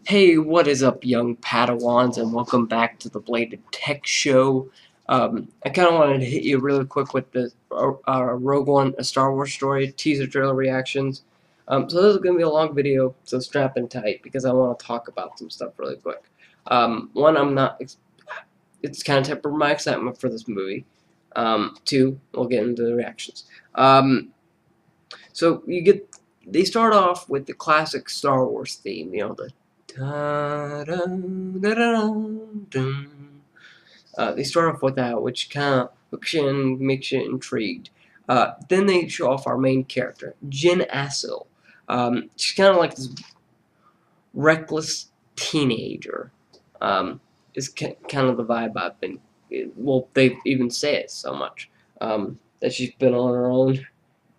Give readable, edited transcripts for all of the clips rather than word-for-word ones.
Hey, what is up, young Padawans, and welcome back to the Bladed Tech Show. I kind of wanted to hit you really quick with the Rogue One, a Star Wars story, teaser trailer reactions. So this is going to be a long video, so strap in tight, because I want to talk about some stuff really quick. One, it's kind of tempered my excitement for this movie. Two, we'll get into the reactions. So they start off with the classic Star Wars theme, the they start off with that, which kind of hooks you in, makes you intrigued. Then they show off our main character, Jyn Erso. She's kind of like this reckless teenager. Is kind of the vibe I've been. Well, they even say it so much that she's been on her own.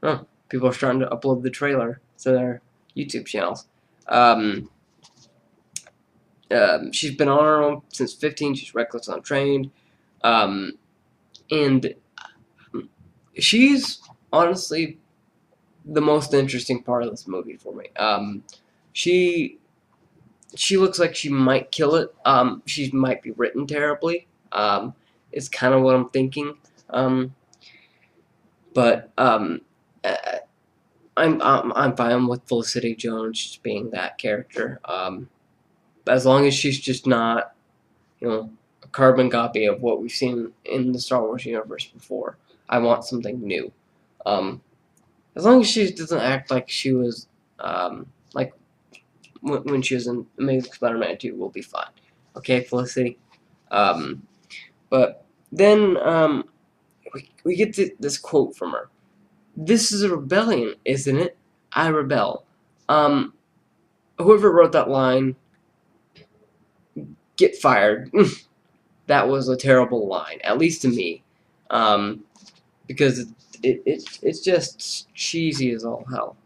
Oh, people are starting to upload the trailer to their YouTube channels. She's been on her own since 15. She's reckless, untrained, and she's honestly the most interesting part of this movie for me. She looks like she might kill it. She might be written terribly. It's kind of what I'm thinking. But I'm fine with Felicity Jones just being that character. As long as she's just not, a carbon copy of what we've seen in the Star Wars universe before. I want something new. As long as she doesn't act like she was, like when she was in Amazing Spider-Man 2, we'll be fine. Okay, Felicity. But then we get this quote from her. "This is a rebellion, isn't it? I rebel." Whoever wrote that line, get fired. That was a terrible line, at least to me, because it's just cheesy as all hell.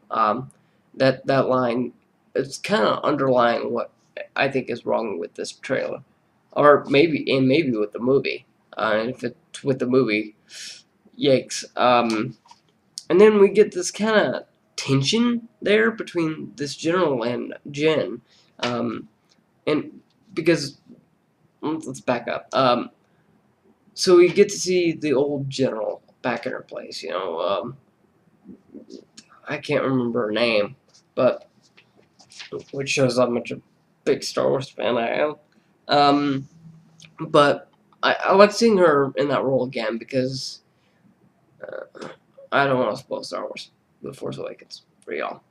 That line, it's kind of underlying what I think is wrong with this trailer, or maybe with the movie. And if it's with the movie, yikes. And then we get this kind of tension there between this general and Jyn, and because let's back up. So we get to see the old general back in her place. I can't remember her name, but which shows how much a big Star Wars fan I am. But I like seeing her in that role again because I don't want to spoil Star Wars: The Force Awakens for y'all.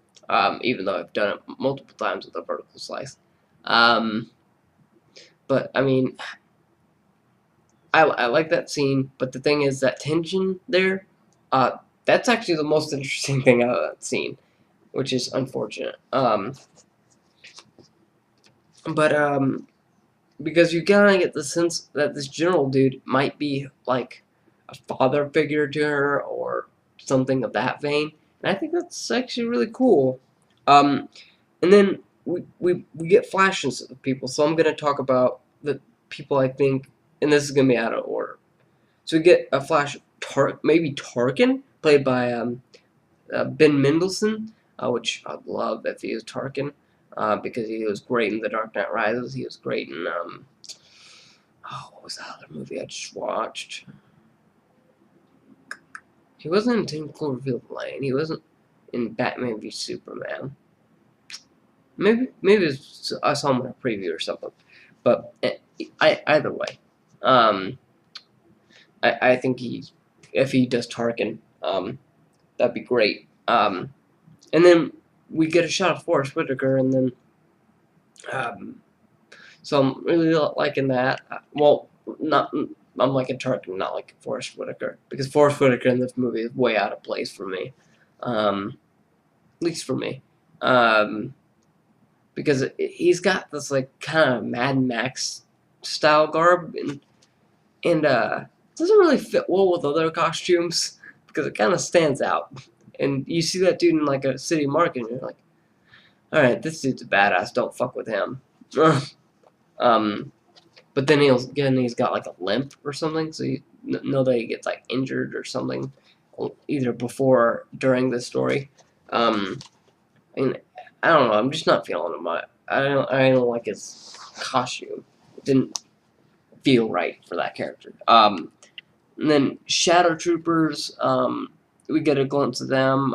Even though I've done it multiple times with a vertical slice. But I mean, I like that scene, but the thing is that tension there, that's actually the most interesting thing out of that scene, which is unfortunate. But because you kind of get the sense that this general dude might be like a father figure to her or something of that vein, and I think that's actually really cool. Um, and then we get flashes of people, so I'm gonna talk about the people I think, and this is gonna be out of order. So we get a flash of maybe Tarkin, played by Ben Mendelsohn, which I'd love if he was Tarkin, because he was great in The Dark Knight Rises. He was great in what was that other movie I just watched? He wasn't in 10 Cloverfield Lane. He wasn't in Batman v Superman. Maybe I saw him in a preview or something. But either way, I think if he does Tarkin, that'd be great. And then we get a shot of Forrest Whitaker, and then so I'm really liking that. Well, not I'm liking Tarkin, not liking Forrest Whitaker, because Forrest Whitaker in this movie is way out of place for me, at least for me, because he's got this like kind of Mad Max style garb, and doesn't really fit well with other costumes because it kind of stands out. And you see that dude in like a city market, and you're like, all right, this dude's a badass. Don't fuck with him. But then he's got like a limp or something, so you know that he gets like injured or something, either before or during the story. And I don't know. I'm just not feeling him. I don't like his costume. It didn't feel right for that character. And then Shadow Troopers, we get a glimpse of them.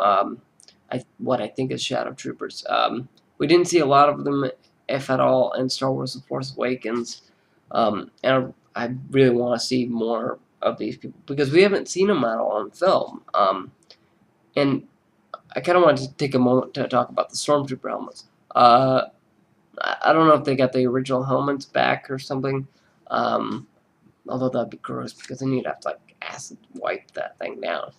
What I think is Shadow Troopers. We didn't see a lot of them, if at all, in Star Wars: The Force Awakens. And I really want to see more of these people because we haven't seen them at all on film. And I kind of wanted to take a moment to talk about the Stormtrooper helmets. I don't know if they got the original helmets back or something. Although that'd be gross because then you'd have to like acid wipe that thing down.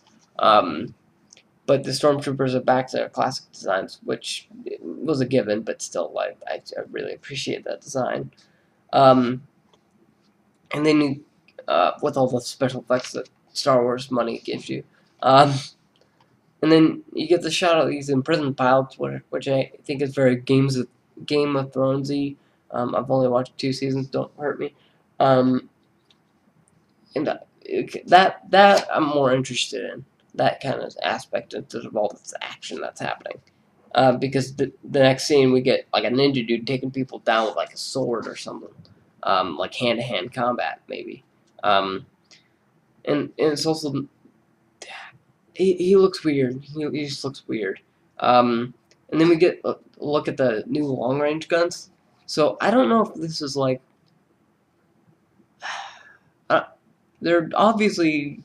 But the Stormtroopers are back to their classic designs, which was a given, but still, like I really appreciate that design. And then you, with all the special effects that Star Wars money gives you, and then you get the shot of these imprisoned pilots, which I think is very Game of Thronesy. I've only watched 2 seasons. Don't hurt me. And that I'm more interested in, that kind of aspect instead of all this action that's happening. Because the next scene we get like a ninja dude taking people down with like a sword or something, like hand-to-hand combat maybe. And it's also he looks weird. He just looks weird. And then we get a look at the new long-range guns. So I don't know if this is like they're obviously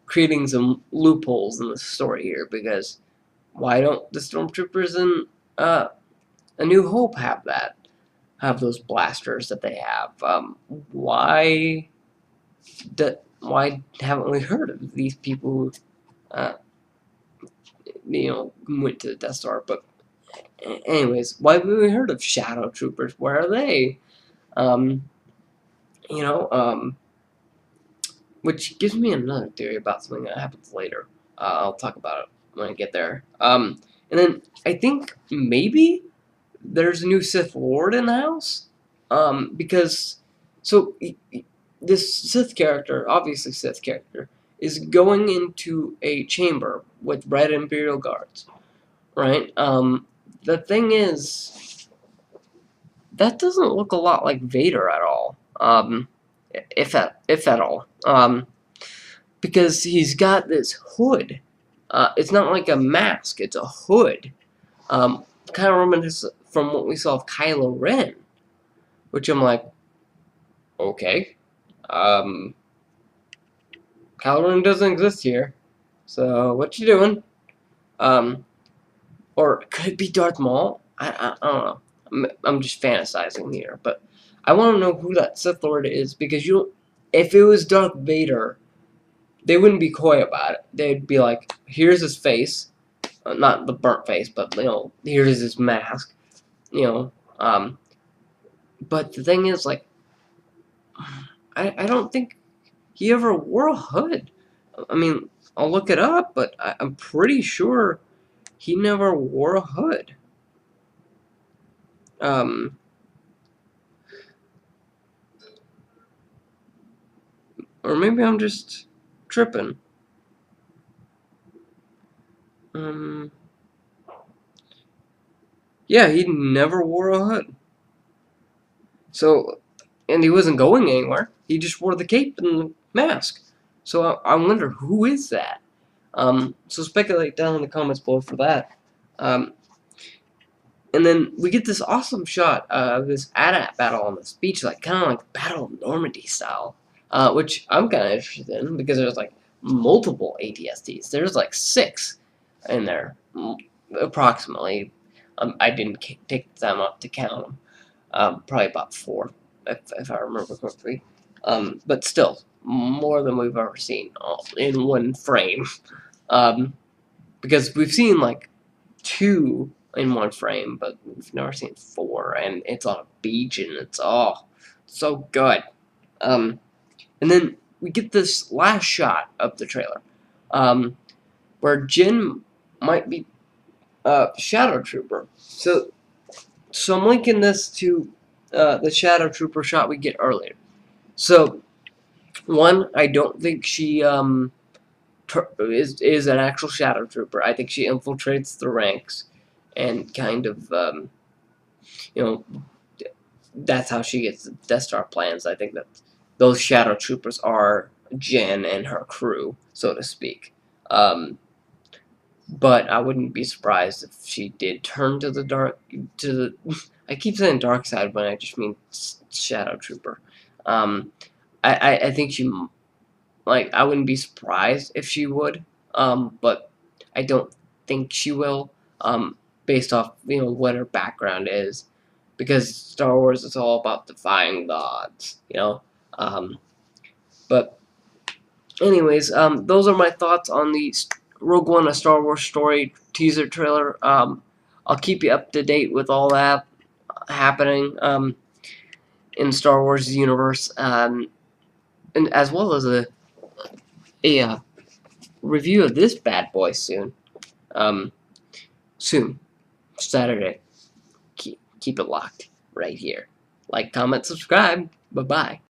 creating some loopholes in the story here, because why don't the Stormtroopers in A New Hope have those blasters that they have? Why haven't we heard of these people who, went to the Death Star? But anyways, why haven't we heard of Shadow Troopers? Where are they? Um, you know, which gives me another theory about something that happens later. I'll talk about it when I get there. And then I think maybe there's a new Sith Lord in the house. Because this Sith character, obviously Sith character, is going into a chamber with red Imperial guards, right? The thing is, that doesn't look a lot like Vader at all. If at all. Because he's got this hood. It's not like a mask, it's a hood. Kind of reminiscent from what we saw of Kylo Ren, which I'm like, okay. Kylo Ren doesn't exist here, so what you doing? Or could it be Darth Maul? I don't know. I'm just fantasizing here, but I want to know who that Sith Lord is, because if it was Darth Vader, they wouldn't be coy about it. They'd be like, here's his face. Not the burnt face, but, here's his mask. But the thing is, like, I don't think he ever wore a hood. I mean, I'll look it up, but I'm pretty sure he never wore a hood. Or maybe I'm just tripping. Yeah, he never wore a hood. So, and he wasn't going anywhere. He just wore the cape and the mask. So I wonder, who is that? So speculate down in the comments below for that. And then we get this awesome shot of this AT-AT battle on the beach, like kind of like Battle of Normandy style, which I'm kind of interested in because there's like multiple AT-STs. There's like 6 in there, approximately. I didn't take the time up to count them. Probably about 4, if I remember correctly. But still, more than we've ever seen in one frame. Because we've seen like 2 in one frame, but we've never seen 4, and it's on a beach, and it's so good. And then we get this last shot of the trailer, where Jin might be Shadow Trooper. So I'm linking this to the Shadow Trooper shot we get earlier. So, one, I don't think she is an actual Shadow Trooper. I think she infiltrates the ranks and kind of you know, that's how she gets the Death Star plans. I think that those Shadow Troopers are Jen and her crew, so to speak. But I wouldn't be surprised if she did turn to the dark, to the. I keep saying dark side when I just mean Shadow Trooper. Um, I think she, like, I wouldn't be surprised if she would. But I don't think she will. Based off what her background is, because Star Wars is all about defying the odds. But anyways, those are my thoughts on the Rogue One: A Star Wars Story teaser trailer. I'll keep you up to date with all that happening in Star Wars universe, and as well as a review of this bad boy soon. Um, soon, Saturday. Keep it locked right here. Like, comment, subscribe. Bye bye.